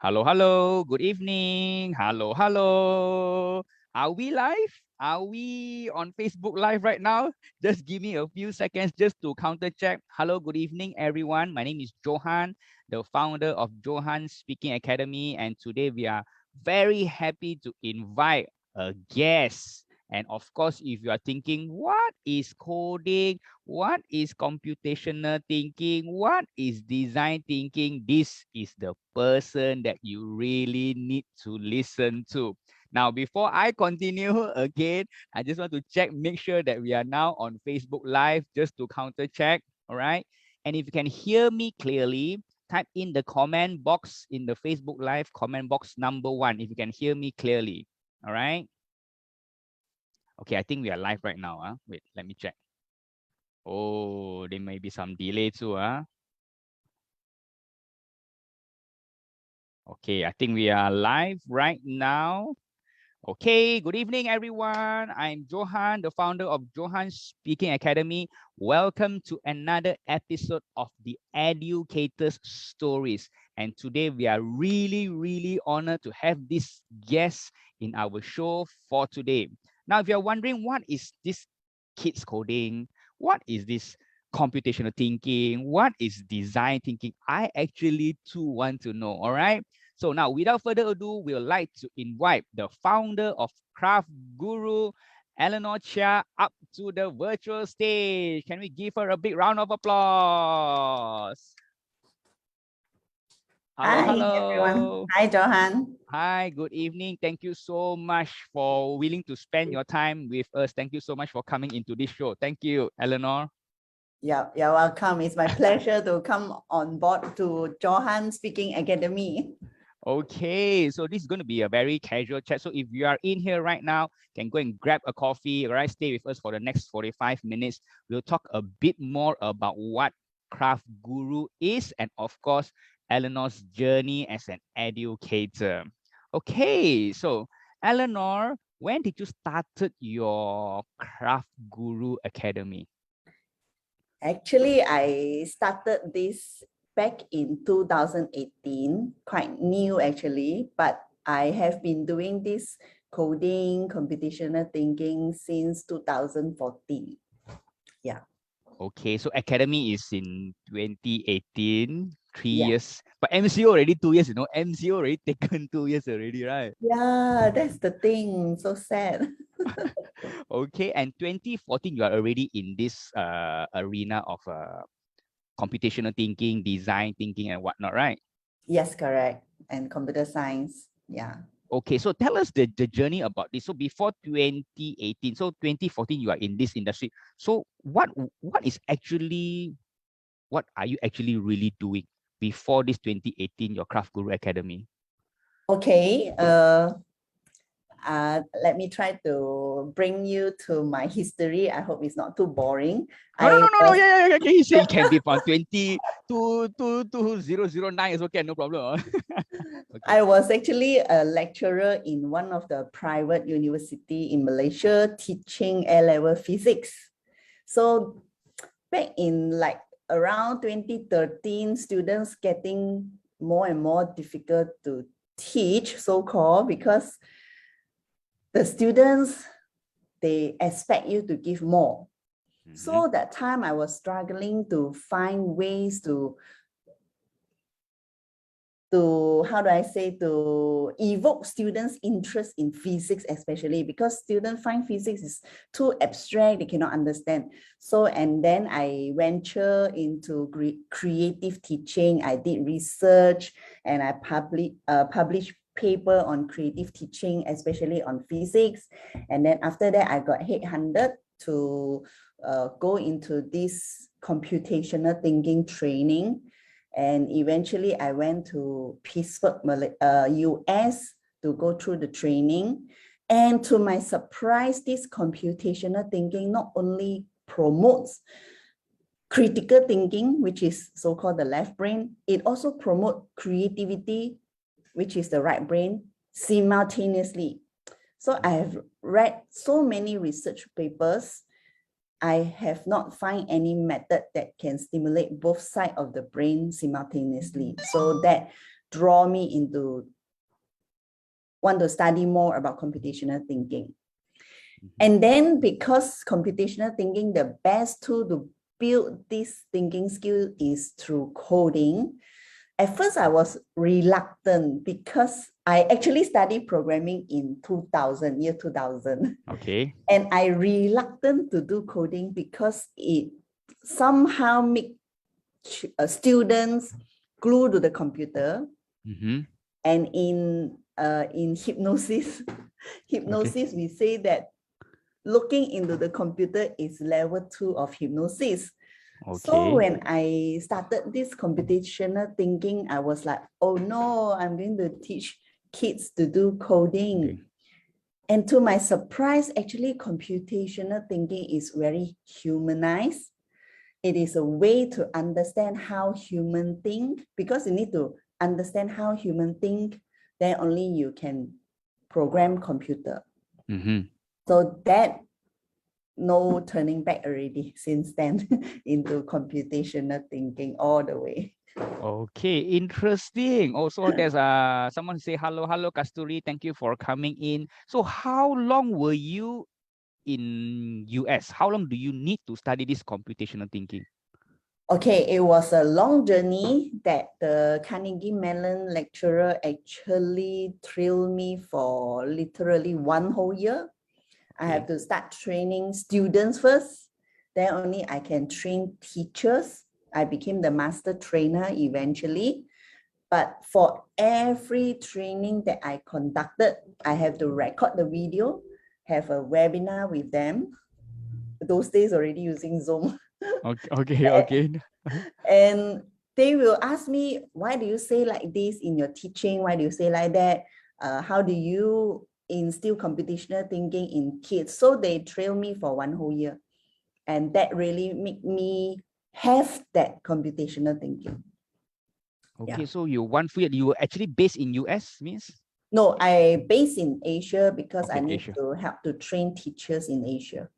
Hello, hello. Good evening. Hello, hello. Are we live? Are we on Facebook Live right now? Just give me a few seconds just to counter check. Hello, good evening, everyone. My name is Johan, the founder of Johan Speaking Academy. And today we are very happy to invite a guest. And of course, if you are thinking, what is coding? What is computational thinking? What is design thinking? This is the person that you really need to listen to. Now, before I continue again, I just want to check, make sure that we are now on Facebook Live just to counter check. All right. And if you can hear me clearly, type in the comment box in the Facebook Live comment box number 1 if you can hear me clearly. All right. Okay, I think we are live right now. Wait, let me check. Oh, there may be some delay too. Okay, I think we are live right now. Okay, good evening, everyone. I'm Johan, the founder of Johan Speaking Academy. Welcome to another episode of the Educator's Stories. And today we are really honored to have this guest in our show for today. Now, if you're wondering what is this kids coding, what is this computational thinking, what is design thinking, I actually too want to know, all right? So now, without further ado, we would like to invite the founder of CraftGuru, Eleanor Cheah, up to the virtual stage. Can we give her a big round of applause? Hello, Hi, everyone. hello. Hi, Johan. Hi, good evening. Thank you so much for willing to spend your time with us. Thank you so much for coming into this show. Thank you, Eleanor. Yeah, you're welcome. It's my pleasure to come on board to Johan Speaking Academy. Okay, so this is going to be a very casual chat. So if you are in here right now, can go and grab a coffee, all right? Stay with us for the next 45 minutes. We'll talk a bit more about what Craft Guru is and of course, Eleanor's journey as an educator. Okay, so Eleanor, when did you started your Craft Guru Academy? Actually, I started this back in 2018, quite new actually, but I have been doing this coding, computational thinking since 2014. Yeah. Okay, so Academy is in 2018, 3 Yeah. years. But MCO already 2 years, MCO already taken 2 years already, right? Yeah, that's the thing. So sad. Okay, and 2014, you are already in this arena of computational thinking, design thinking, and whatnot, right? Yes, correct. And computer science. Yeah. Okay, so tell us the journey about this. So before 2018, so 2014, you are in this industry. So what are you actually really doing before this 2018, your Craft Guru Academy? Okay. Let me try to bring you to my history. I hope it's not too boring. No, no, I no, no, no. was Yeah. You say it can be from 2009. It's okay, no problem. Okay. I was actually a lecturer in one of the private university in Malaysia teaching A-level physics. So back in like around 2013, students getting more and more difficult to teach, so-called, because the students, they expect you to give more. So that time I was struggling to find ways to how do I say, to evoke students' interest in physics, especially because students find physics is too abstract, they cannot understand. So, and then I venture into creative teaching. I did research and I published paper on creative teaching, especially on physics. And then after that, I got headhunted to go into this computational thinking training. And eventually I went to Pittsburgh, US to go through the training. And to my surprise, this computational thinking not only promotes critical thinking, which is so-called the left brain, it also promotes creativity, which is the right brain, simultaneously. So I have read so many research papers. I have not found any method that can stimulate both sides of the brain simultaneously. So that draw me into want to study more about computational thinking. And then because computational thinking, the best tool to build this thinking skill is through coding. At first, I was reluctant because I actually studied programming in 2000, year 2000. Okay. And I reluctant to do coding because it somehow make students glued to the computer. And in hypnosis, we say that looking into the computer is level 2 of hypnosis. Okay. So when I started this computational thinking, I was like, oh no, I'm going to teach kids to do coding. Okay. And to my surprise, actually, computational thinking is very humanized. It is a way to understand how human think, because you need to understand how human think, then only you can program computer. So that no turning back already since then into computational thinking all the way. Okay, interesting. Also, there's someone say hello, Kasturi. Thank you for coming in. So, how long were you in US? How long do you need to study this computational thinking? Okay, it was a long journey that the Carnegie Mellon lecturer actually trailed me for literally 1 whole year. I have to start training students first, then only I can train teachers. I became the master trainer eventually. But for every training that I conducted, I have to record the video, have a webinar with them. Those days already using Zoom. Okay. And they will ask me, why do you say like this in your teaching? Why do you say like that? How do you instill computational thinking in kids? So they trail me for 1 whole year. And that really made me have that computational thinking. Okay, so you you were actually based in US, means? No, I based in Asia because I need Asia. to help to train teachers in Asia.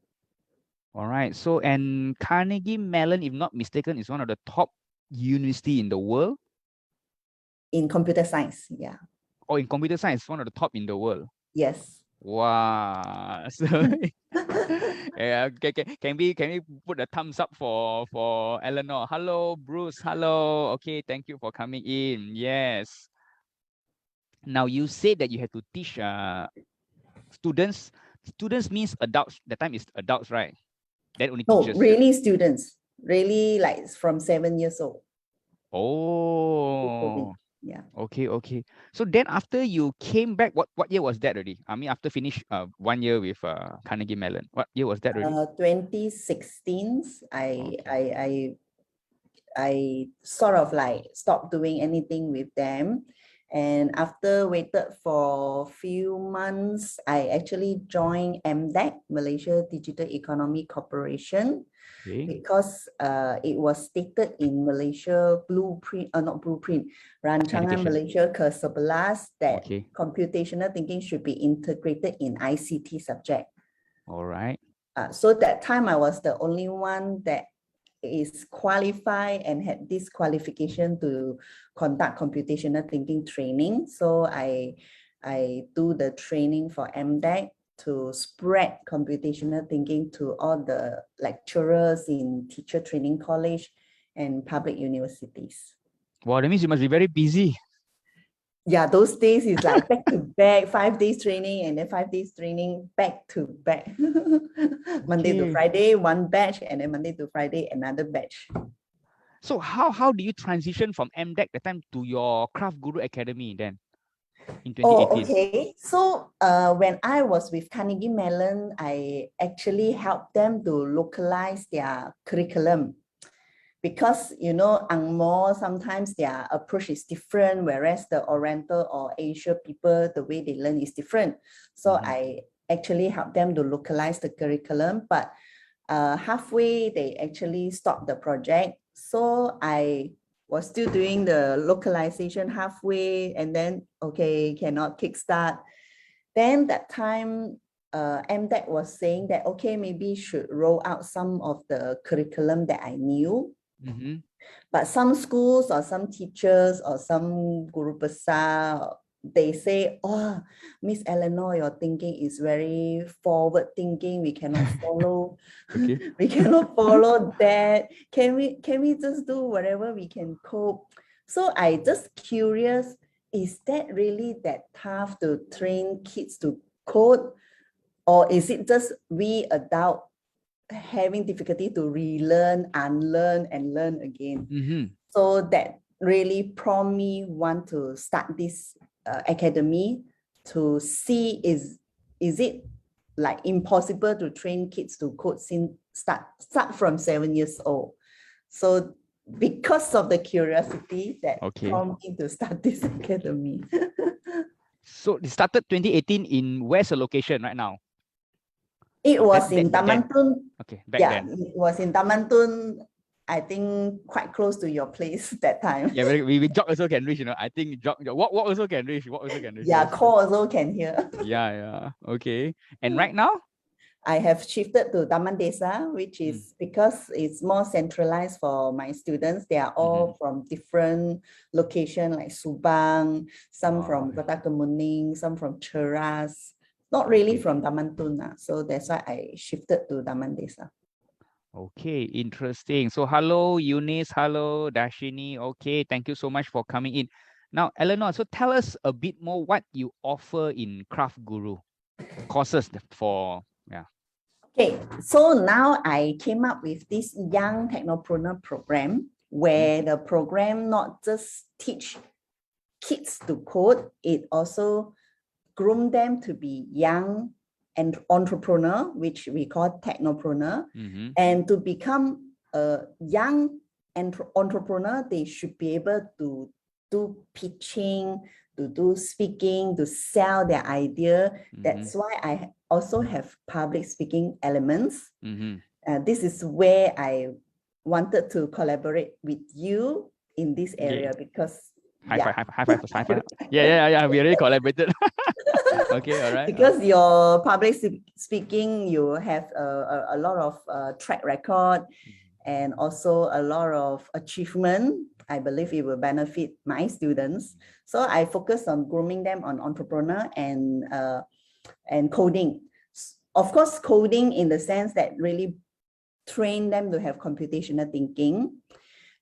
All right. So, and Carnegie Mellon, if not mistaken, is one of the top university in the world. In computer science, yeah. Or in computer science, one of the top in the world. Yes. Wow. So, yeah, can we put a thumbs up for Eleanor? Hello, Bruce. Hello. Okay, thank you for coming in. Yes. Now you said that you had to teach students. Students means adults. The time is adults, right? That only No, teachers. really students, really like from 7 years old. Oh. Yeah. Okay. So then after you came back, what year was that already? I mean, after finish 1 year with Carnegie Mellon, what year was that already? 2016, I sort of like stopped doing anything with them. And after waited for a few months, I actually joined MDEC, Malaysia Digital Economy Corporation, because it was stated in Malaysia blueprint, not blueprint, Rancangan Malaysia ke-11 that computational thinking should be integrated in ICT subject. All right. So that time I was the only one that is qualified and had this qualification to conduct computational thinking training. So I do the training for MDEC to spread computational thinking to all the lecturers in teacher training college and public universities. Wow, that means you must be very busy. Yeah, those days is like back to back, 5 days training and then 5 days training back to back. Monday to Friday, one batch, and then Monday to Friday, another batch. So how do you transition from MDEC that time to your CraftGuru Academy then in 2018? Oh, okay. So when I was with Carnegie Mellon, I actually helped them to localize their curriculum. Because, you know, Angmo, sometimes their approach is different, whereas the Oriental or Asia people, the way they learn is different. So I actually helped them to localize the curriculum, but halfway they actually stopped the project. So I was still doing the localization halfway, and then, okay, cannot kickstart. Then that time, MDEC was saying that, okay, maybe should roll out some of the curriculum that I knew. But some schools or some teachers or some guru besar, they say, oh, Miss Eleanor, your thinking is very forward thinking. We cannot follow. Okay. We cannot follow that. Can we just do whatever we can cope? So I just curious, is that really that tough to train kids to code? Or is it just we adult having difficulty to relearn, unlearn, and learn again? Mm-hmm. So that really prompt me want to start this academy to see is it like impossible to train kids to code since start from 7 years old. So because of the curiosity that Okay. prompted me to start this academy. So it started 2018 in where's the location right now? It was in back then. Tamantun. Okay, back Yeah, then. it was in Tamantun. I think quite close to your place that time. Yeah, we jog also can reach, you know. I think walk also can reach. Walk also can reach. Yeah, Yes. call also can hear. Yeah. Okay. And right now? I have shifted to Taman Desa, which is because it's more centralized for my students. They are all from different locations like Subang, some from Kota Kemuning, some from Cheras, not really from Taman Tun. So that's why I shifted to Taman Desa. Okay, interesting. So hello, Eunice. Hello, Dashini. Okay, thank you so much for coming in. Now, Eleanor, so tell us a bit more what you offer in CraftGuru courses for, yeah. Okay, so now I came up with this young technopreneur program where the program not just teach kids to code, it also groom them to be young and entrepreneur, which we call technopreneur. And to become a young entrepreneur, they should be able to do pitching, to do speaking, to sell their idea. That's why I also have public speaking elements. This is where I wanted to collaborate with you in this area because high five. Yeah. We already collaborated. Okay, all right. Because your public speaking, you have a lot of track record and also a lot of achievement. I believe it will benefit my students. So I focus on grooming them on entrepreneur and coding. Of course, coding in the sense that really train them to have computational thinking.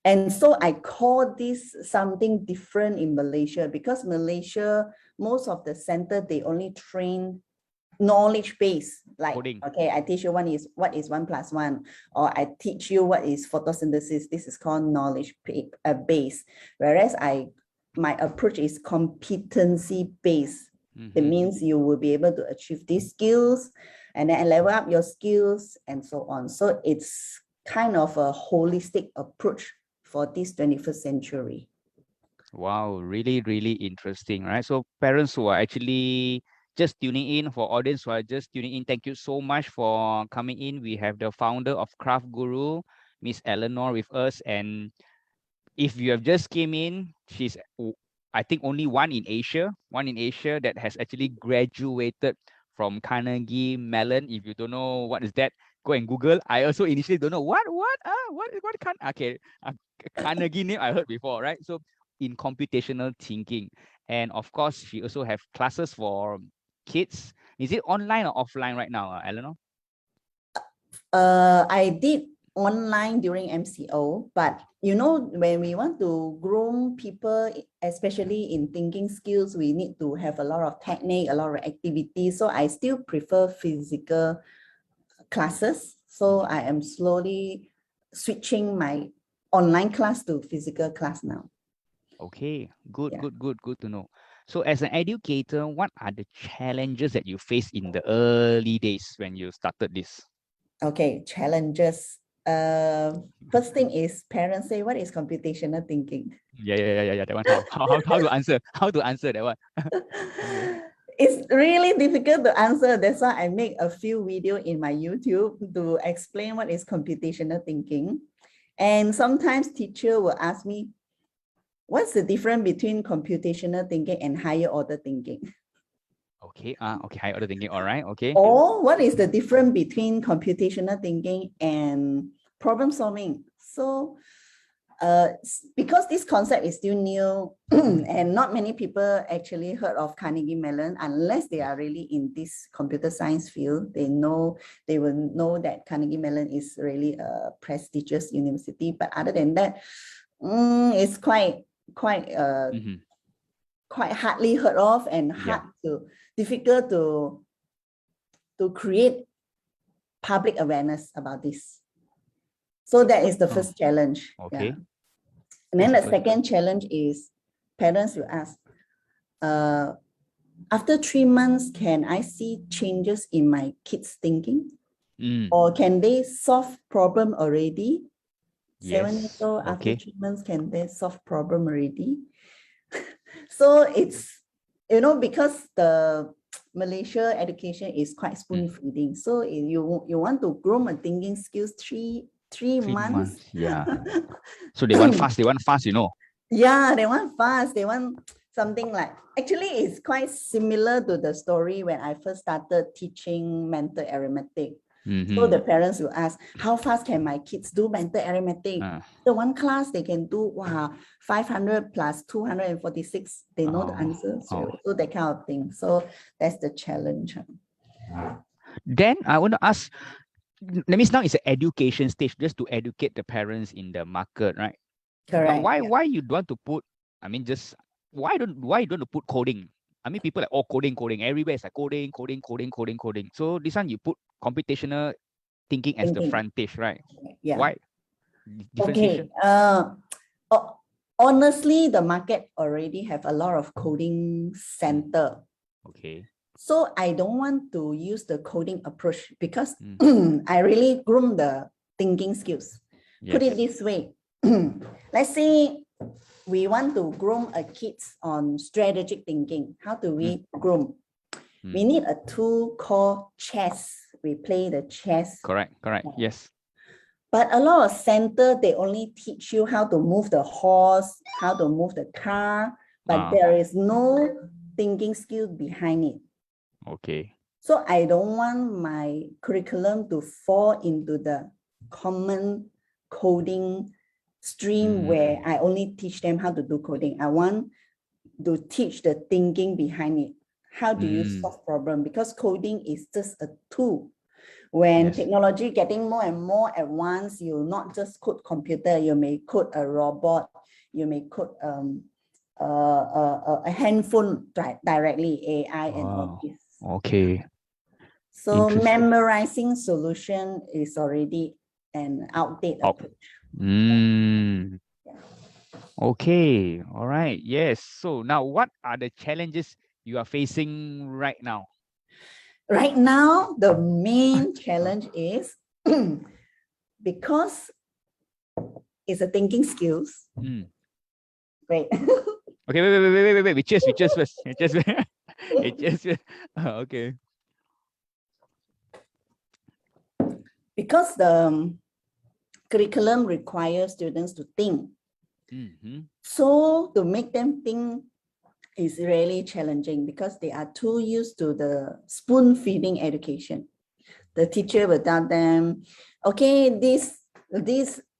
And so I call this something different in Malaysia because Malaysia, most of the center, they only train knowledge base. Like, coding. Okay, I teach you what is 1 + 1, or I teach you what is photosynthesis. This is called knowledge base. Whereas my approach is competency based. It means you will be able to achieve these skills and then level up your skills and so on. So it's kind of a holistic approach for this 21st century. Wow, really, really interesting, right? So parents who are actually just tuning in, for audience who are just tuning in, thank you so much for coming in. We have the founder of CraftGuru, Miss Eleanor, with us. And if you have just came in, she's, I think, only one in Asia that has actually graduated from Carnegie Mellon. If you don't know what is that, go and Google. I also initially don't know what Carnegie name I heard before, right? So in computational thinking, and of course, she also have classes for kids. Is it online or offline right now, Eleanor? I did online during MCO, but you know, when we want to groom people, especially in thinking skills, we need to have a lot of technique, a lot of activities. So I still prefer physical classes. So I am slowly switching my online class to physical class now. Okay, good to know. So as an educator, what are the challenges that you faced in the early days when you started this? Okay, challenges. First thing is parents say, what is computational thinking? Yeah. That one, how to answer? How to answer that one? Okay. It's really difficult to answer. That's why I make a few videos in my YouTube to explain what is computational thinking. And sometimes teacher will ask me, what's the difference between computational thinking and higher order thinking? Okay, higher order thinking, all right, okay. Or what is the difference between computational thinking and problem solving? So because this concept is still new and not many people actually heard of Carnegie Mellon unless they are really in this computer science field. They will know that Carnegie Mellon is really a prestigious university. But other than that, it's quite quite hardly heard of and difficult to create public awareness about this. So that is the first challenge. Okay. And then the second challenge is parents will ask, after 3 months, can I see changes in my kids' thinking? Or can they solve problem already? 7 years old, after 3 months, can they solve problem already? So it's, because the Malaysia education is quite spoon feeding. So you want to groom a thinking skills three months. Yeah. So they want fast. Yeah, they want fast. They want something like, actually it's quite similar to the story when I first started teaching mental arithmetic. So the parents will ask, how fast can my kids do mental arithmetic? The one class they can do 500 plus 246. They know the answer. So that kind of thing. So that's the challenge. Then I want to ask, that means now it's an education stage, just to educate the parents in the market, right? Correct. But why you don't want to put, why you don't want to put coding? People like, coding. Everywhere is like coding. So this one you put computational thinking as the frontage, right? Yeah. Why? Differentiation? Okay. Honestly, the market already have a lot of coding center. Okay. So I don't want to use the coding approach because I really groom the thinking skills. Yes. Put it this way. Let's say we want to groom a kids on strategic thinking. How do we groom? We need a tool called chess. We play the chess. Correct. Yes. But a lot of center, they only teach you how to move the horse, how to move the car, but there is no thinking skill behind it. Okay. So I don't want my curriculum to fall into the common coding stream where I only teach them how to do coding. I want to teach the thinking behind it. How do you solve problem? Because coding is just a tool. When technology getting more and more advanced, you not just code computer, you may code a robot, you may code a handphone directly, AI and all this. Okay. So memorizing solution is already an outdated approach. Okay. All right. Yes. So now what are the challenges you are facing right now? Right now, the main challenge is because it's a thinking skills. Wait. Okay, wait. We cheers first. Okay. Because the curriculum requires students to think. So to make them think is really challenging because they are too used to the spoon-feeding education. The teacher will tell them, okay, this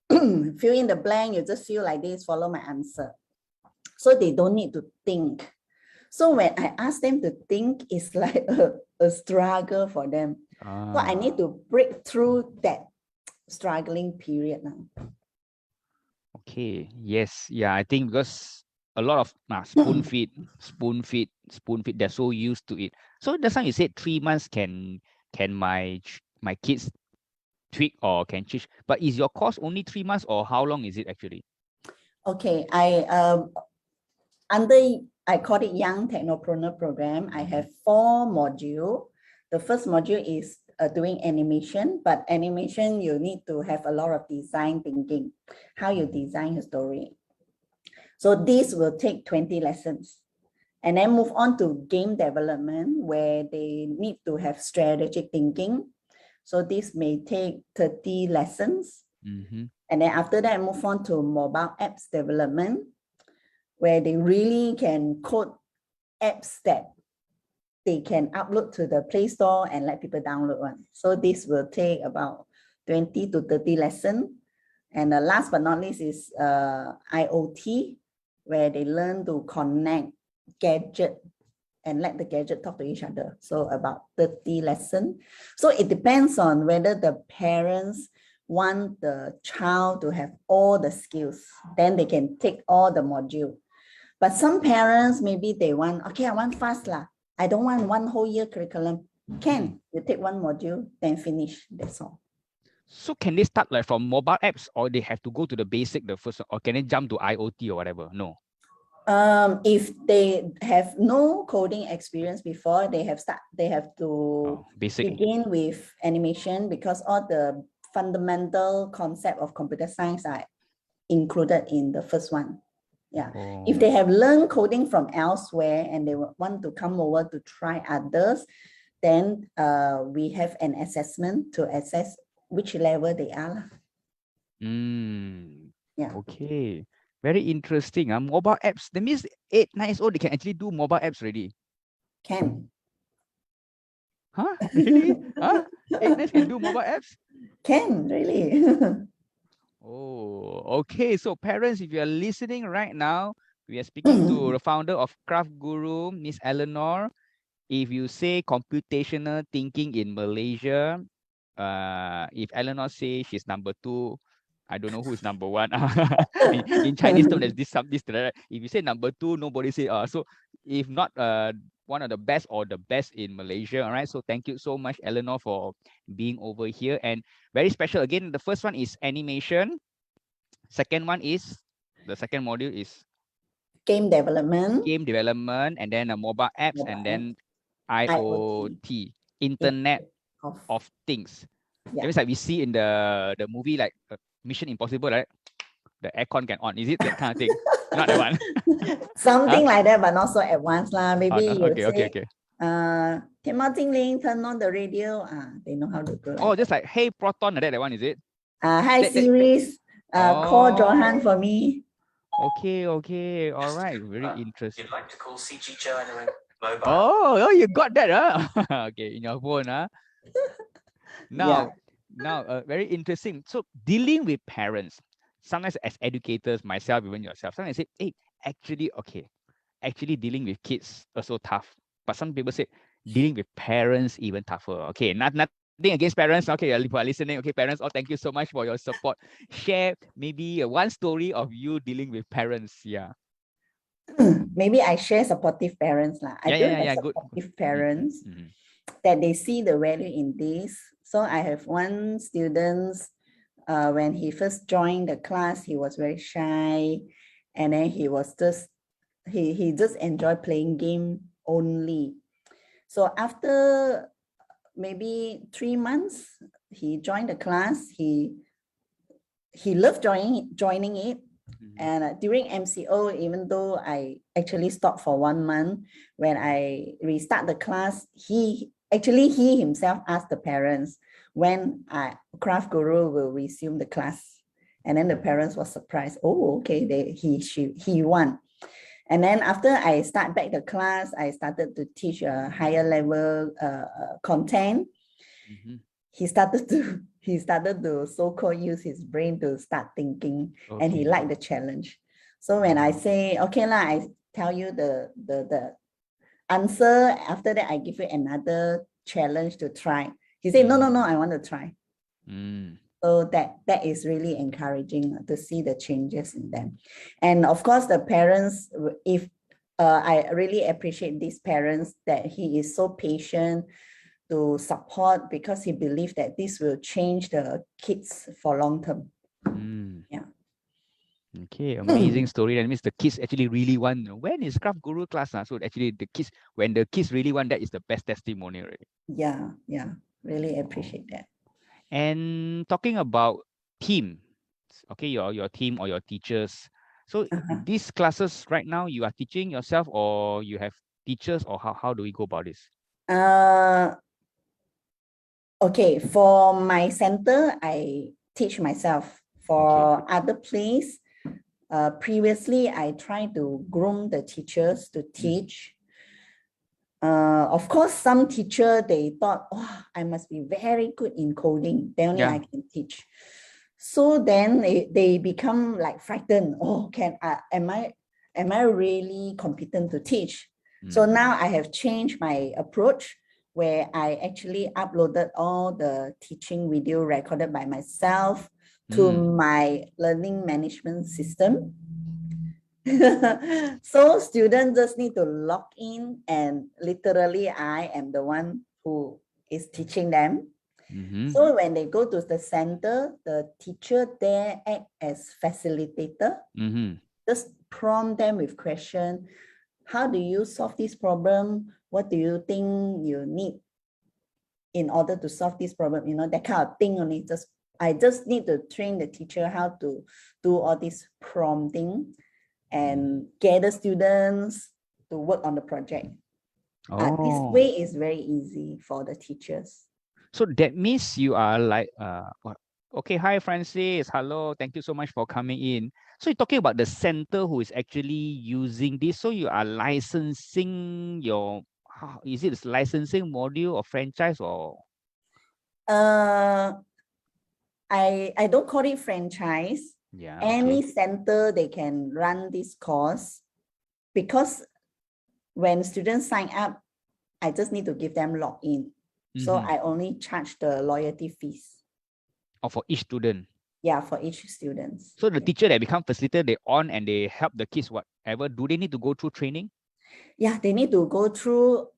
fill in the blank, you just feel like this, follow my answer. So they don't need to think. So when I ask them to think, it's like a struggle for them. So I need to break through that struggling period now. Okay. Yes. Yeah. I think because a lot of spoon feed. They're so used to it. So that's why you said 3 months can my kids tweak or can change. But is your course only 3 months or how long is it actually? Okay. I call it Young Technopreneur Program. I have 4 modules. The first module is doing animation, but animation, you need to have a lot of design thinking, how you design a story. So this will take 20 lessons. And then move on to game development, where they need to have strategic thinking. So this may take 30 lessons. And then after that, move on to mobile apps development, where they really can code apps that they can upload to the Play Store and let people download one. So this will take about 20 to 30 lessons. And the last but not least is IoT, where they learn to connect gadget and let the gadget talk to each other. So about 30 lessons. So it depends on whether the parents want the child to have all the skills, then they can take all the module. But some parents, maybe they want, okay, I want fast lah. I don't want one whole year curriculum. Can you take one module, then finish, that's all. So can they start like from mobile apps, or they have to go to the basic, the first, or can they jump to IoT or whatever? No. If they have no coding experience before, they have to begin with animation, because all the fundamental concept of computer science are included in the first one. Yeah. If they have learned coding from elsewhere and they want to come over to try others, then we have an assessment to assess which level they are. Yeah. Okay. Very interesting. Mobile apps. That means 8, 9 years old, they can actually do mobile apps already. Can. Huh? Really? Huh? 8, 9 can do mobile apps? Can, really. Oh, okay. So parents, if you are listening right now, we are speaking to the founder of CraftGuru, Miss Eleanor. If you say computational thinking in Malaysia, if Eleanor says she's number 2, I don't know who is number 1. In Chinese term, there's this. If you say number 2, nobody say. So if not one of the best or the best in Malaysia, all right. So thank you so much, Eleanor, for being over here. And very special again. The first one is animation. Second one is the second module is game development. And then mobile apps, and then IoT, Internet of Things. Yeah. It means like we see in the movie, like Mission Impossible, right? The aircon can on. Is it that kind of thing? Not that one. Something like that, but not so advanced lah. Maybe you okay. Tian Mao Jing Ling, turn on the radio. They know how to do. Like just like Hey Proton, that one, is it? Hi Series, call Johan for me. Okay, all right, very interesting. You'd like to call CG China mobile. Oh, you got that, huh? Okay, in your phone, huh? Now, very interesting. So dealing with parents, sometimes as educators, myself, even yourself, sometimes I say, hey, actually dealing with kids are so tough. But some people say dealing with parents even tougher. Okay, nothing against parents. Okay, you are listening. Okay, parents, thank you so much for your support. Share maybe one story of you dealing with parents. Yeah. Maybe I share supportive parents lah. I do have supportive parents that they see the value in this. So I have one student, when he first joined the class, he was very shy, and then he was just he just enjoyed playing game only. So after maybe 3 months, he joined the class. He loved joining it. And during MCO, even though I actually stopped for 1 month, when I restart the class, he himself asked the parents when CraftGuru will resume the class. And then the parents were surprised. Oh, okay, he won. And then after I start back the class, I started to teach a higher level content. He started to so-called use his brain to start thinking, and he liked the challenge. So when I say, okay lah, I tell you the answer, after that I give you another challenge to try. He said, no, I want to try. So that is really encouraging to see the changes in them. And of course, the parents, if I really appreciate these parents that he is so patient to support, because he believes that this will change the kids for long term. Yeah. Okay, amazing story. That means the kids actually really want. When is CraftGuru class? So actually, when the kids really want, that is the best testimony, right? Yeah, really appreciate that. And talking about team, okay, your team or your teachers. So these classes right now, you are teaching yourself, or you have teachers, or how do we go about this? Okay, for my center, I teach myself. For other place, previously I tried to groom the teachers to teach. Of course, some teacher, they thought, I must be very good in coding, then only I can teach. So then they become like frightened. Oh, am I really competent to teach? So now I have changed my approach where I actually uploaded all the teaching video recorded by myself to my learning management system. So students just need to log in, and literally I am the one who is teaching them. So when they go to the center, the teacher there act as facilitator, just prompt them with question. How do you solve this problem? What do you think you need in order to solve this problem? You know, that kind of thing only. I just need to train the teacher how to do all this prompting and gather students to work on the project. This way is very easy for the teachers. So that means you are like, okay, hi Francis, hello, thank you so much for coming in. So you're talking about the center who is actually using this. So you are licensing your, is it a licensing module or franchise or? I don't call it franchise. Yeah. Any center, they can run this course, because when students sign up, I just need to give them login. So I only charge the loyalty fees. Or for each student? Yeah, for each student. So the teacher that become facilitator, they on and they help the kids whatever. Do they need to go through training? Yeah, they need to go through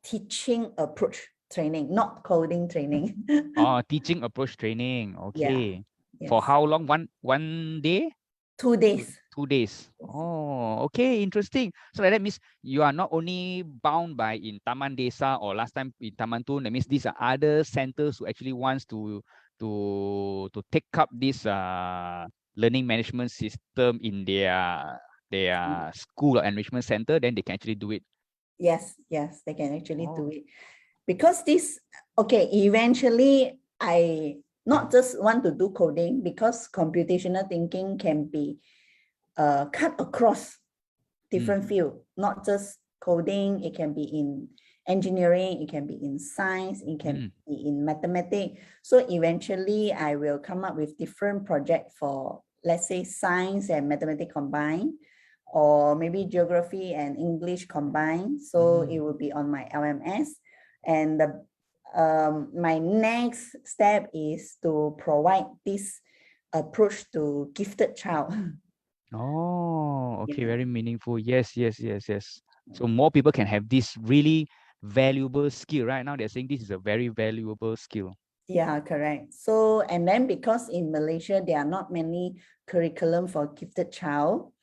teaching approach training, not coding training. Oh, teaching approach training. Okay. Yeah. Yes. For how long? One day? 2 days. 2 days. Oh, okay, interesting. So that means you are not only bound by in Taman Desa or last time in Taman Tun. That means these are other centers who actually wants to take up this learning management system in their school or enrichment center. Then they can actually do it. Yes, they can actually do it. Because this, okay, eventually I not just want to do coding, because computational thinking can be cut across different field, not just coding. It can be in engineering, it can be in science, it can be in mathematics. So eventually I will come up with different projects for, let's say, science and mathematics combined, or maybe geography and English combined. So it will be on my LMS. And my next step is to provide this approach to gifted child. Oh, okay, Yeah. very meaningful. Yes. So more people can have this really valuable skill. Right now, they're saying this is a very valuable skill. Yeah, correct. So, and then because in Malaysia, there are not many curriculum for gifted child.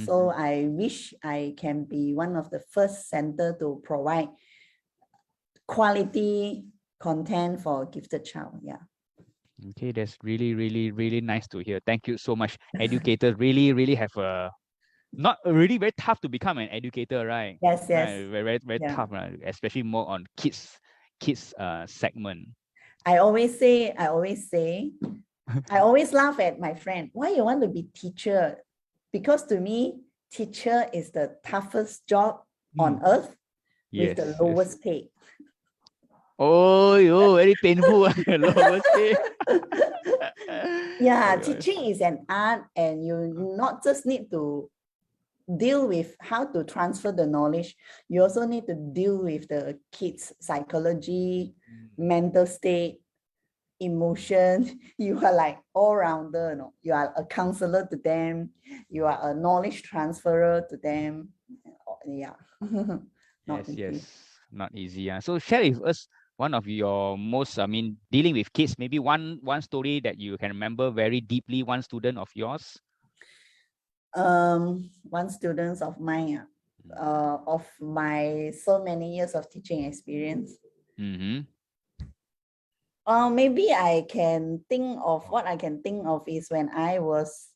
So I wish I can be one of the first center to provide quality content for gifted child. Yeah. Okay, that's really nice to hear. Thank you so much. Educators really have a not really very tough to become an educator, right? Yes. Right, very Yeah. tough, right? Especially more on kids segment. I always laugh at my friend. Why you want to be teacher? Because to me, teacher is the toughest job on earth with the lowest pay. Oh, very painful. Lowest pay. Yeah, teaching is an art, and you not just need to deal with how to transfer the knowledge, you also need to deal with the kids' psychology, mental state, emotion. You are like all-rounder, you are a counselor to them, you are a knowledge transferer to them. Yeah. Not easy. So share with us one of your most, dealing with kids, maybe one story that you can remember very deeply, one student of yours. One student of mine, of my so many years of teaching experience. Maybe I can think of, what I can think of is when I was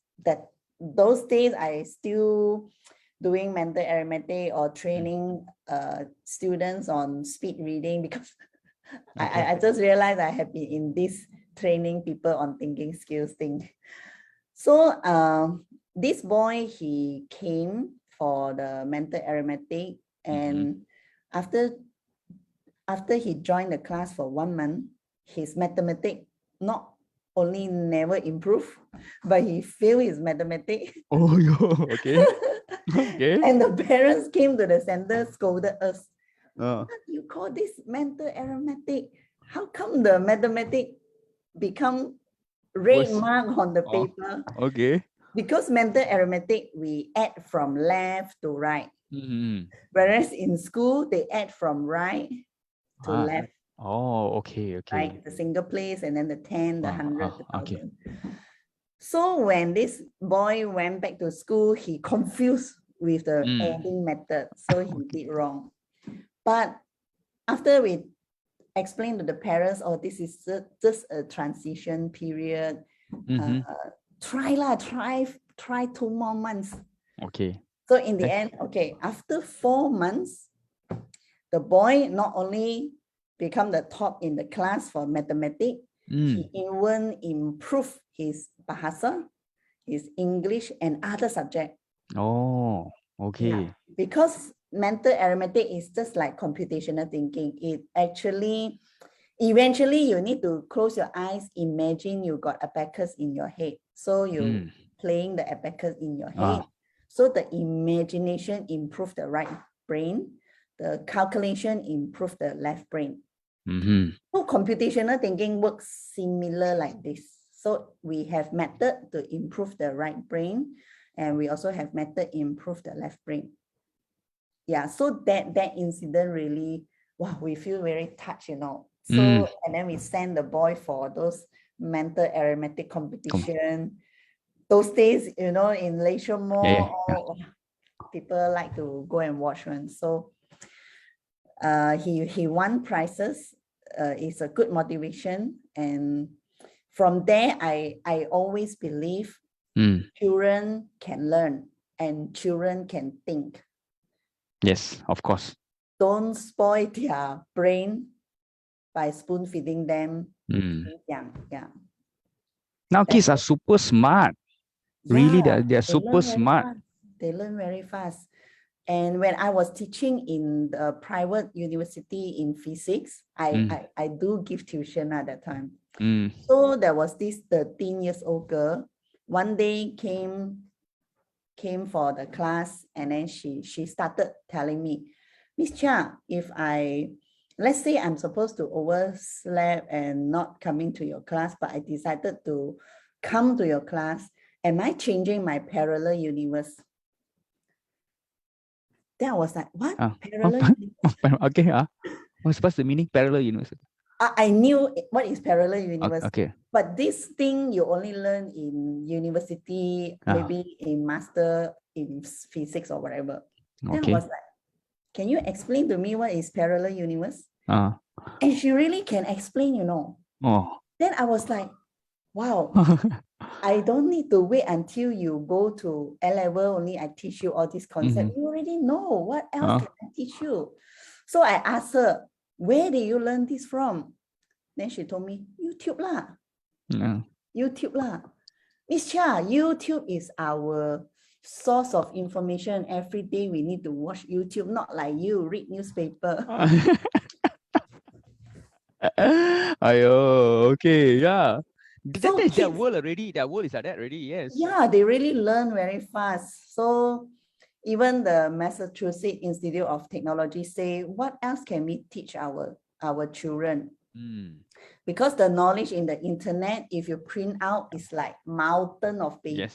those days I still doing mental arithmetic or training students on speed reading, because I just realized I have been in this training people on thinking skills thing. So this boy, he came for the mental arithmetic, and after he joined the class for 1 month, his mathematics not only never improve, but he failed his mathematics. Oh, okay. Okay. And the parents came to the center, scolded us. Uh, What you call this mental arithmetic? How come the mathematic become red was mark on the oh, paper? okay. Because mental arithmetic, we add from left to right. Mm-hmm. Whereas in school, they add from right to Ah. left, Oh, okay, okay. right? The single place and then the 10, the 100, the Okay. 1000. So when this boy went back to school, he confused with the adding method. So he did wrong. But after we explained to the parents, oh, this is just a transition period. Try 2 more months. Okay. So in the end, okay, after 4 months, the boy not only become the top in the class for mathematics, he even improved his Bahasa, his English, and other subject. Oh, okay. Yeah, because mental arithmetic is just like computational thinking. It actually, eventually you need to close your eyes, imagine you got abacus in your head. So you playing the abacus in your head. So the imagination improve the right brain, the calculation improve the left brain. So computational thinking works similar like this. So we have method to improve the right brain, and we also have method improve the left brain. Yeah, so that incident really, wow, we feel very touched, you know. So and then we send the boy for those mental arithmetic competition. Those days, you know, in Leisure Mall, people like to go and watch one. So he won prizes. It's a good motivation, and from there I always believe children can learn and children can think. Yes, of course. Don't spoil their brain by spoon feeding them young. Yeah. Now kids are super smart. Really, they're super smart. They learn very fast. And when I was teaching in the private university in physics, I do give tuition at that time. So there was this 13 years old girl. One day came for the class, and then she started telling me, Miss Cheah, if let's say I'm supposed to oversleep and not coming to your class, but I decided to come to your class, am I changing my parallel universe? Then I was like, what? Parallel universe? Okay, what's the meaning? Parallel universe. I knew what is parallel universe. Okay. But this thing you only learn in university, maybe in master in physics or whatever. Then I was like, can you explain to me what is parallel universe? And she really can explain, you know. Then I was like, wow, I don't need to wait until you go to A-level, only I teach you all these concepts. You already know. What else can I teach you? So I asked her, where did you learn this from? Then she told me, YouTube lah. YouTube lah. Miss Cheah, YouTube is our source of information. Every day we need to watch YouTube, not like you read newspaper. Ayo, okay, yeah. So That's their world already. Their world is like that already, yes. Yeah, they really learn very fast. So even the Massachusetts Institute of Technology say, what else can we teach our children? Because the knowledge in the internet, if you print out, is like mountain of paper. Yes,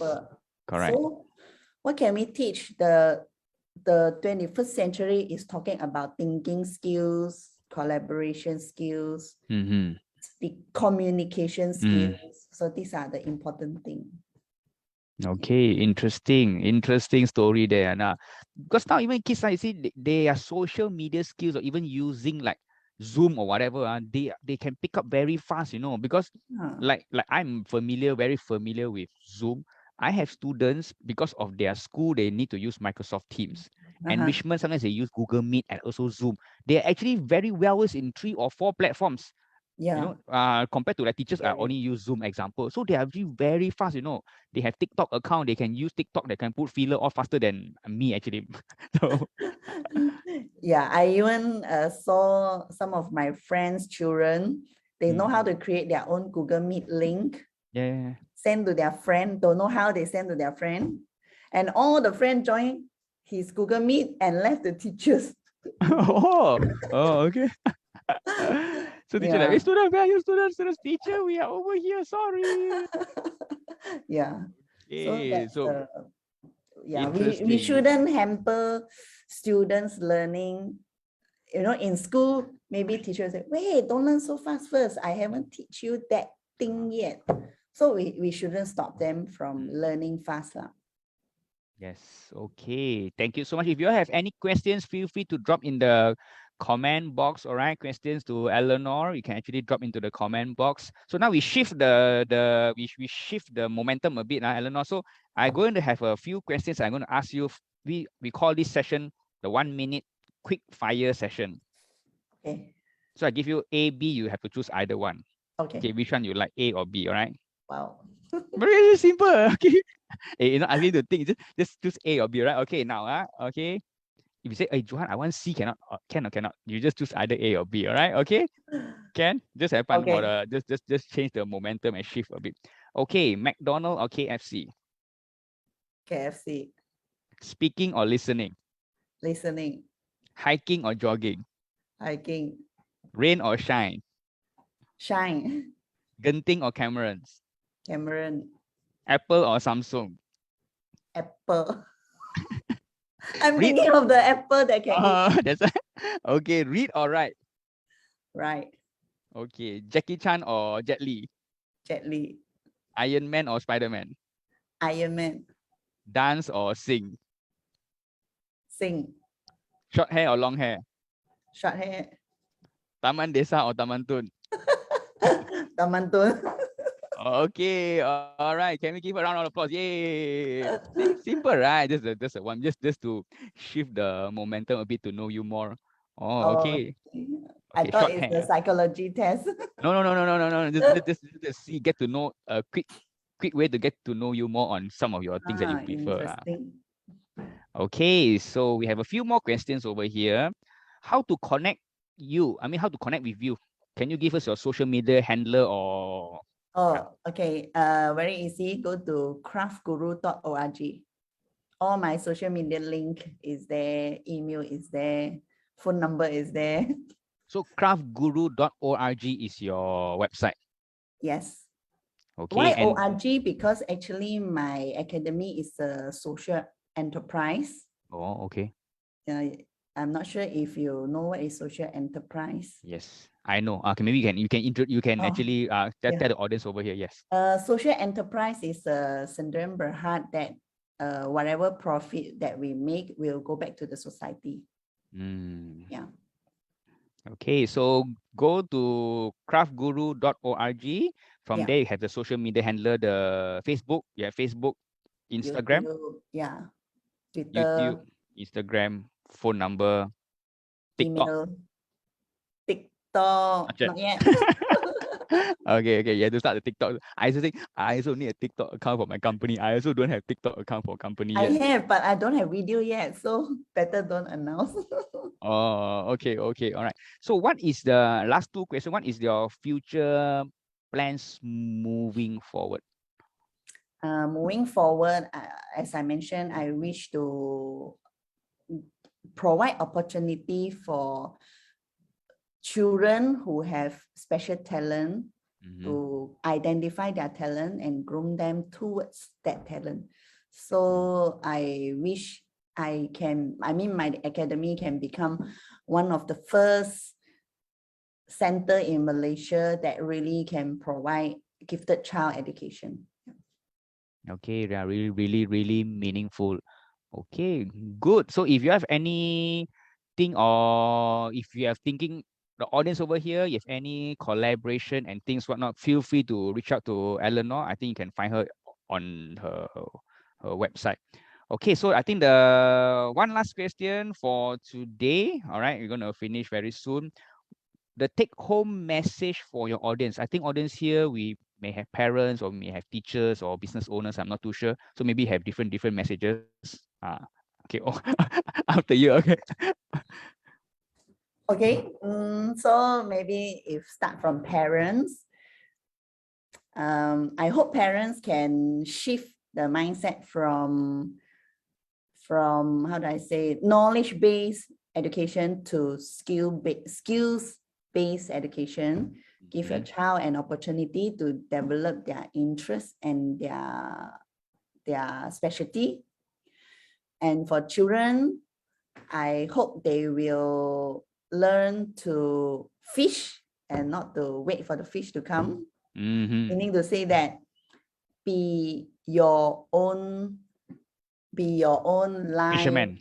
correct. So what can we teach? The 21st century is talking about thinking skills, collaboration skills, the communication skills. So these are the important things. Okay, interesting story there. Now, because now even kids, you see, they are social media skills or even using like Zoom or whatever, they can pick up very fast, you know, because like I'm very familiar with Zoom. I have students, because of their school, they need to use Microsoft Teams. Enrichment, sometimes they use Google Meet and also Zoom. They're actually very well versed in 3 or 4 platforms. Yeah. You know, compared to like teachers, I only use Zoom example. So they are very fast, you know. They have TikTok account, they can use TikTok, they can put filler all faster than me actually. So yeah, I even saw some of my friends' children, they know how to create their own Google Meet link. Yeah. Send to their friend, don't know how they send to their friend. And all the friends join his Google Meet and left the teachers. Oh, oh, okay. So teacher like, hey, Yeah. student, where are you, students, teacher, we are over here, sorry. Yeah. So Okay, that's so yeah, we interesting. shouldn't hamper students learning. You know, in school, maybe teachers say, wait, don't learn so fast first. I haven't teach you that thing yet. So we shouldn't stop them from learning fast. Yes, okay. Thank you so much. If you have any questions, feel free to drop in the comment box. All right, questions to Eleanor, you can actually drop into the comment box. So now we shift we shift the momentum a bit, Eleanor. So I'm going to have a few questions I'm going to ask you. We call this session the 1 minute quick fire session. Okay. So I give you A, B, you have to choose either one. Okay. Okay, which one you like, A or B, all right? Wow. Very simple. Okay. You know, I need to think. Just choose A or B, right? Okay, now, okay. If you say, hey, Johan, I want C, cannot, can or cannot, you just choose either A or B, all right? Okay. Can just have fun for Okay. the just change the momentum and shift a bit. Okay, McDonald or KFC? KFC. Speaking or listening? Listening. Hiking or jogging? Hiking. Rain or shine? Shine. Genting or Camerons? Cameron. Apple or Samsung? Apple. I'm Read. thinking of the apple that can eat. That's okay. Read or write? Right. Okay. Jackie Chan or Jet Li? Jet Li. Iron Man or Spider Man? Iron Man. Dance or sing? Sing. Short hair or long hair? Short hair. Taman Desa or Taman Tun? Taman Tun. Okay, all right. Can we give a round of applause? Yay! See, simple, right? Just a one, just to shift the momentum a bit to know you more. Oh, Oh, okay. I Okay, thought short it's the hair. psychology test. No. Just see, get to know a quick way to get to know you more on some of your things that you prefer. Interesting. Okay, so we have a few more questions over here. How to connect you? I mean, how to connect with you? Can you give us your social media handler or Oh, okay. Very easy. Go to craftguru.org. All my social media link is there, email is there, phone number is there. so craftguru.org is your website? Yes. Okay, Why and ORG? Because actually my academy is a social enterprise. oh, okay. I'm not sure if you know what is social enterprise. Yes, I know. Okay, maybe you can Oh, actually tell yeah. the audience over here. Yes. Social enterprise is a syndrome berhad that whatever profit that we make will go back to the society. Mm. Yeah. Okay, so go to craftguru.org. From Yeah. there, you have the social media handler, the Facebook. You have Facebook, Instagram, YouTube, yeah. YouTube, Twitter, Instagram, phone number, TikTok. email, TikTok, Snapchat. not yet. Okay, you have to start the TikTok. I also think I also need a TikTok account for my company. I also don't have TikTok account for company I yet. have, but I don't have video yet, so better don't announce. Oh, okay, all right. So what is the last two questions? What is your future plans moving forward? Moving forward, as I mentioned, I wish to provide opportunity for children who have special talent to identify their talent and groom them towards that talent. So I wish my academy can become one of the first center in Malaysia that really can provide gifted child education. Okay, they are really meaningful. Okay, good. So if you have anything or if you have thinking the audience over here, you have any collaboration and things whatnot, feel free to reach out to Eleanor. I think you can find her on her website. Okay, so I think the one last question for today. All right, we're gonna finish very soon. The take home message for your audience. I think audience here, we may have parents or we may have teachers or business owners. I'm not too sure. So maybe have different messages. Okay. Oh, after you. Okay. Okay, so maybe if start from parents, I hope parents can shift the mindset from how do I say, knowledge-based education to skills-based education. Give your child an opportunity to develop their interest and their specialty. And for children, I hope they will learn to fish and not to wait for the fish to come. Meaning to say that be your own life Fisherman.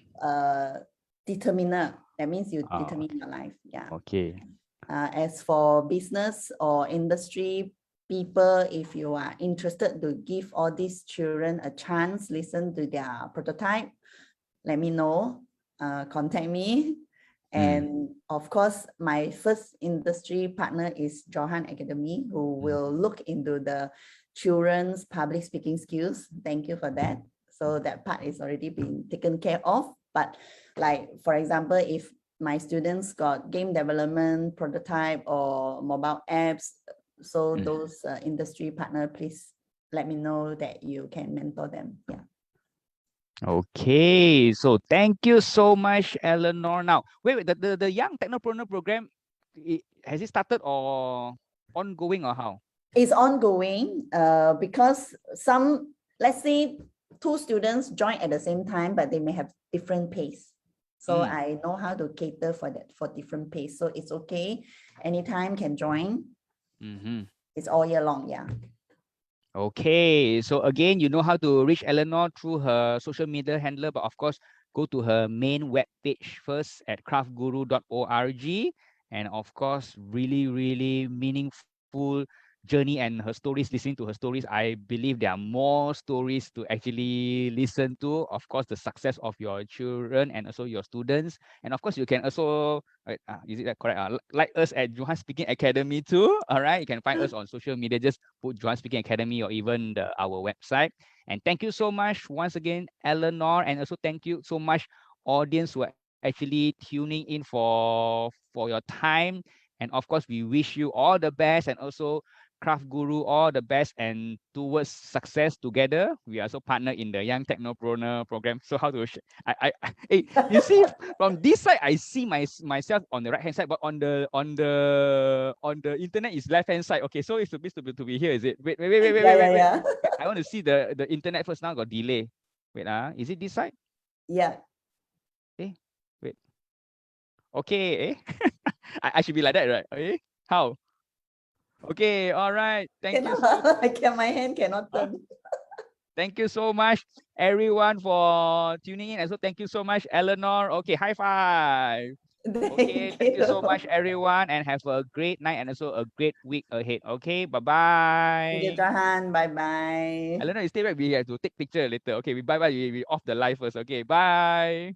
determiner. That means you determine your life. Yeah. Okay. As for business or industry people, if you are interested to give all these children a chance, listen to their prototype, let me know, contact me. And of course, my first industry partner is Johan Academy, who will look into the children's public speaking skills. Thank you for that. So that part is already been taken care of. But like, for example, if my students got game development, prototype, or mobile apps, so those industry partner, please let me know that you can mentor them. Yeah. Okay, so thank you so much, Eleanor. Now, wait, the Young Technopreneur program, has it started or ongoing or how? It's ongoing because some, let's say, two students join at the same time, but they may have different pace. So I know how to cater for that, for different pace. So it's okay. Anytime can join. It's all year long. Yeah. Okay, so again, you know how to reach Eleanor through her social media handler, but of course, go to her main web page first at craftguru.org. And of course, really, really meaningful journey and her stories, listening to her stories. I believe there are more stories to actually listen to. Of course, the success of your children and also your students. And of course, you can also, is it that correct? Like us at Johan Speaking Academy too. All right, you can find us on social media. Just put Johan Speaking Academy or even our website. And thank you so much once again, Eleanor. And also thank you so much, audience who are actually tuning in for your time. And of course, we wish you all the best, and also Craft Guru all the best, and towards success together. We also partner in the Young Technopreneur program. So how to hey, you see from this side I see myself on the right hand side, but on the internet is left hand side. Okay, so it's supposed to be here, is it? Wait. Yeah. I want to see the internet first. Now got delay. Wait, is it this side? Yeah. Wait. Okay, I should be like that, right? Okay, how? Okay, all right. Thank you so much. My hand cannot turn. Thank you so much, everyone, for tuning in. And so thank you so much, Eleanor. Okay, high five. Okay, thank you so much, everyone, and have a great night and also a great week ahead. Okay, bye-bye. Thank you, Johan. Bye-bye. Eleanor, you stay back. We have to take picture later. Okay, bye-bye. We off the live first. Okay, bye.